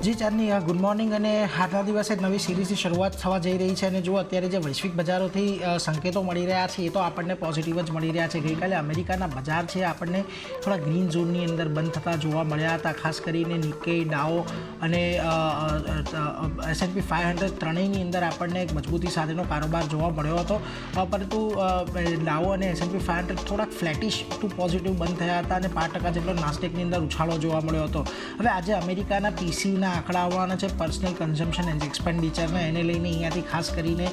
જી ચાંદની good morning અને આજના દિવસે નવી સિરીઝની શરૂઆત થવા જઈ રહી છે અને જો અત્યારે જે વૈશ્વિક બજારોથી સંકેતો મળી રહ્યા છે એ તો આપણને પોઝિટિવ જ મળી રહ્યા છે. ગઈકાલે અમેરિકાના બજાર છે આપણને થોડા ગ્રીન ઝોનની અંદર બંધ થતા જોવા મળ્યા હતા. ખાસ કરીને નિક્કેઈ, ડાઓ અને S&P 500 ત્રણેયની અંદર આપણને એક મજબૂતી સાથેનો કારોબાર જોવા મળ્યો હતો, પરંતુ ડાઓ અને S&P 500 થોડાક ફ્લેટિશ ટુ પોઝિટિવ બંધ થયા હતા અને 5% જેટલો નાસ્ટેકની અંદર ઉછાળો જોવા મળ્યો હતો. હવે આજે અમેરિકાના પીસીના આંકડા આવવાના છે, પર્સનલ કન્ઝમ્પશન એન્ડ એક્સપેન્ડિચરના, એને લઈને અહીંયાથી ખાસ કરીને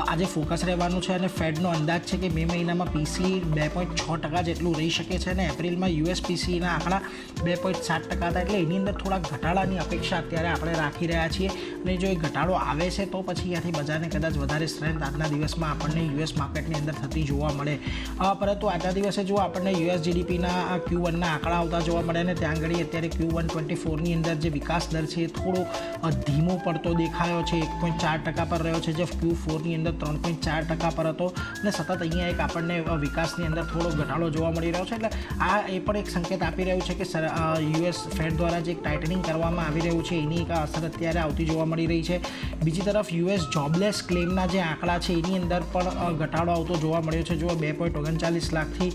આજે ફોકસ રહેવાનું છે. અને ફેડનો અંદાજ છે કે મે મહિનામાં પીસી 2.6% જેટલું રહી શકે છે અને એપ્રિલમાં યુએસ પીસીના આંકડા 2.7% હતા, એટલે એની અંદર થોડાક ઘટાડાની અપેક્ષા અત્યારે આપણે રાખી રહ્યા છીએ. અને જો એ ઘટાડો આવે છે તો પછી અહીંયાથી બજારને કદાચ વધારે સ્ટ્રેન્થ આજના દિવસમાં આપણને યુએસ માર્કેટની અંદર થતી જોવા મળે. પરંતુ આજના દિવસે જો આપણને યુએસ જીડીપીના Q1ના આંકડા આવતા જોવા મળે અને ત્યાં આગળ અત્યારે Q1 24ની અંદર જે વિકાસ દર છે એ થોડો ધીમો પડતો દેખાયો છે. 1.4% પર રહ્યો છે, જે Q4ની અંદર 3.4% પર હતો અને સતત અહીંયા એક આપણને વિકાસની અંદર થોડો ઘટાડો જોવા મળી રહ્યો છે. એટલે આ એ પણ એક સંકેત આપી રહ્યું છે કે યુએસ ફેડ દ્વારા જે એક ટાઇટનિંગ કરવામાં આવી રહ્યું છે એની એક અસર અત્યારે આવતી જોવા મળી રહી છે. બીજી તરફ યુએસ જોબલેસ ક્લેમના જે આંકડા છે એની અંદર પણ ઘટાડો આવતો જોવા મળ્યો છે. જો 2.39 લાખથી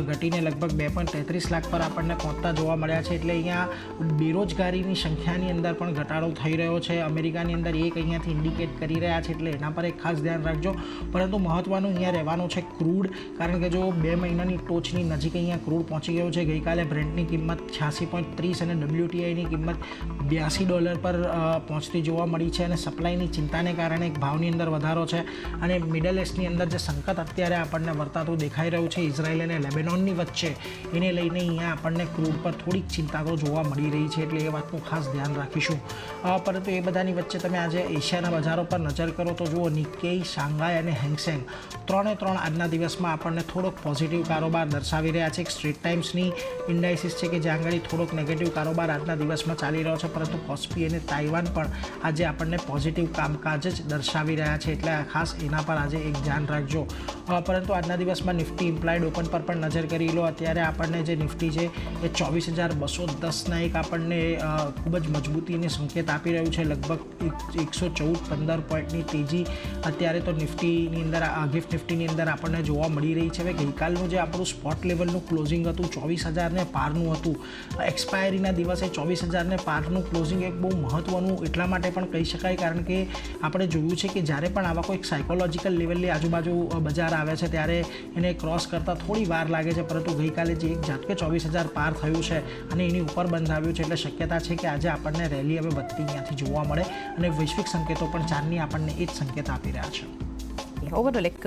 ઘટીને લગભગ 2.33 લાખ પર આપણને પહોંચતા જોવા મળ્યા છે. એટલે અહીંયા બેરોજગારીની સંખ્યાની અંદર પણ ઘટાડો થઈ રહ્યો છે અમેરિકાની અંદર, એક અહીંયાથી ઇન્ડિકેટ કરી રહ્યા છે, એટલે એના પર એક ખાસ ધ્યાન રાખજો. પરંતુ મહત્ત્વનું અહીંયા રહેવાનું છે ક્રૂડ, કારણ કે જો 2 મહિનાની ટોચની નજીક અહીંયા ક્રૂડ પહોંચી ગયો છે. ગઈકાલે બ્રેન્ટની કિંમત 86.30 અને WTIની કિંમત $82 પર પહોંચતી જોવા મળી છે અને સપ્લાયની ચિંતાને કારણે એક ભાવની અંદર વધારો છે. અને મિડલ ઇસ્ટની અંદર જે સંકટ અત્યારે આપણને વર્તાતું દેખાઈ રહ્યું છે ઇઝરાયલ અને લેબેનોનની વચ્ચે, એને લઈને અહીંયા આપણને ક્રૂડ પર થોડીક ચિંતા તો જોવા મળી રહી છે, એટલે એ વાતનું ખાસ ધ્યાન રાખીશું. પરંતુ એ બધાની વચ્ચે તમે આજે એશિયાના બજારો પર નજર કરો તો જુઓ, નિક્કેઈ, શાંઘાઈ અને હેંગસેંગ ત્રણે આજના દિવસમાં આપણને થોડોક પોઝિટિવ કારોબાર દર્શાવી રહ્યા છે. એક સ્ટ્રેટ ટાઈમ્સની ઇન્ડાઇસિસ છે કે જ્યાં આગળ થોડોક નેગેટિવ કારોબાર આજના દિવસમાં ચાલી રહ્યો છે, પરંતુ કોસ્પી અને તાઇવાન પણ આજે આપણને પોઝિટિવ કામકાજ જ દર્શાવી રહ્યા છે, એટલે ખાસ એના પર આજે એક ધ્યાન રાખજો. પરંતુ આજના દિવસમાં નિફ્ટી ઇમ્પ્લાઇડ ઓપન પર પણ નજર કરી લો. અત્યારે આપણને જે નિફ્ટી છે એ 24,210ના એક આપણને ખૂબ જ મજબૂતીને સંકેત આપી રહ્યું છે. લગભગ 114-15 પોઈન્ટની તેજી અત્યારે તો નિફ્ટીની અંદર ગિફ્ટ નિફ્ટીની અંદર આપણને જોવા મળી રહી છે. હવે ગઈકાલનું જે આપણું સ્પોટ લેવલનું ક્લોઝિંગ હતું 24,000ને પારનું હતું, એક્સપાયરીના દિવસે 24,000ને પારનું ક્લોઝિંગ એક બહુ મહત્ત્વનું એટલા માટે પણ કહી શકાય, કારણ કે આપણે જોયું છે કે જ્યારે પણ આવા કોઈ સાયકોલોજીકલ લેવલની આજુબાજુ બજાર આવે છે ત્યારે એને ક્રોસ કરતાં થોડી વાર લાગે છે, પરંતુ ગઈકાલે જે એક ઝાટકે 24,000 પાર થયું છે અને એની ઉપર બંધાવ્યું છે, એટલે શક્યતા છે કે આજે આપણને રેલી હવે વધતી ત્યાંથી જોવા મળે અને વૈશ્વિક સંકેતો પણ ચારની આપણને એ જ સંકેત આપી રહ્યા છે. ઓવરઓલ એક